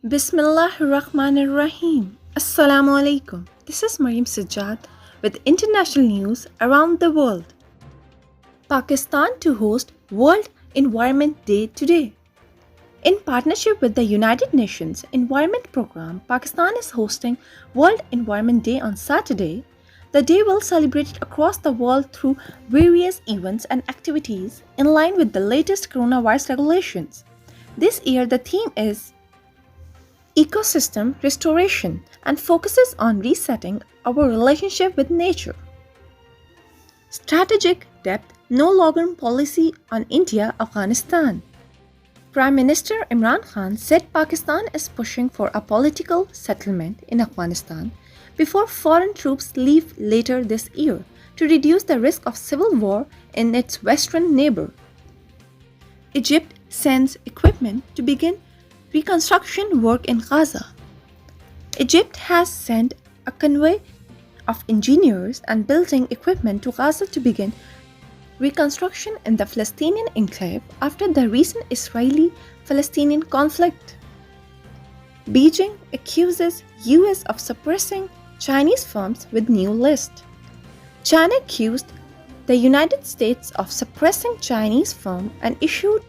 Bismillahirrahmanirrahim. Assalamu alaikum. This is Mariam Sajjad with international news around the world. Pakistan to host World Environment Day today. In partnership with the United Nations Environment Programme, Pakistan is hosting World Environment Day on Saturday. The day will celebrate across the world through various events and activities in line with the latest coronavirus regulations. This year, the theme is ecosystem restoration and focuses on resetting our relationship with nature. Strategic depth no lockdown policy on India Afghanistan. Prime Minister Imran Khan said Pakistan is pushing for a political settlement in Afghanistan before foreign troops leave later this year to reduce the risk of civil war in its western neighbor. Egypt sends equipment to begin reconstruction work in Gaza. Egypt has sent a convoy of engineers and building equipment to Gaza to begin reconstruction in the Palestinian enclave after the recent Israeli-Palestinian conflict. Beijing accuses US of suppressing Chinese firms with new list. China accused the United States of suppressing Chinese firm and issued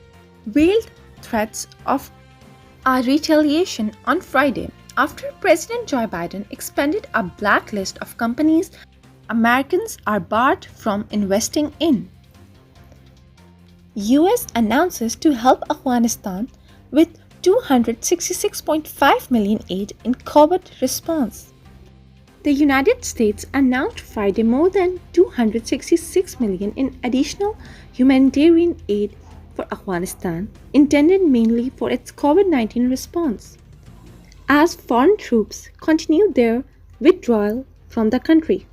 veiled threats of a retaliation on Friday after President Joe Biden expanded a blacklist of companies Americans are barred from investing in. US announces to help Afghanistan with $266.5 million aid in COVID response. The United States announced Friday more than $266 million in additional humanitarian aid for Afghanistan, intended mainly for its COVID-19 response, as foreign troops continue their withdrawal from the country.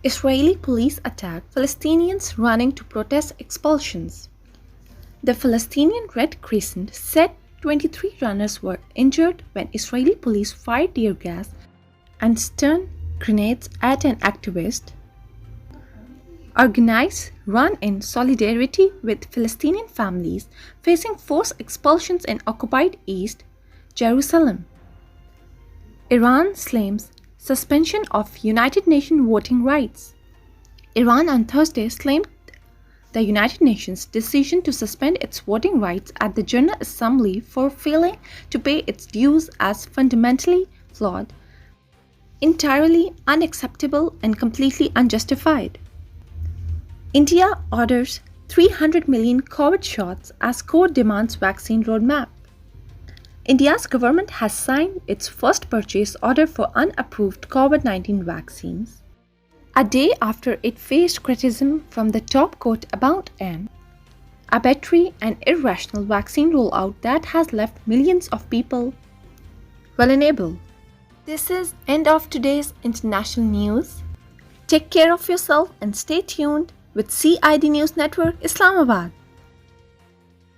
Israeli police attack Palestinians running to protest expulsions. The Palestinian Red Crescent said 23 runners were injured when Israeli police fired tear gas and stun grenades at an activist. Organized run in solidarity with Palestinian families facing forced expulsions in occupied East Jerusalem. Iran slams suspension of United Nations voting rights. Iran on Thursday slammed the United Nations decision to suspend its voting rights at the General Assembly for failing to pay its dues as fundamentally flawed, entirely unacceptable, and completely unjustified. India orders 300 million COVID shots as court demands vaccine roadmap. India's government has signed its first purchase order for unapproved COVID-19 vaccines, a day after it faced criticism from the top court about an arbitrary and irrational vaccine rollout that has left millions of people vulnerable. This is end of today's international news. Take care of yourself and stay tuned with CID News Network, Islamabad.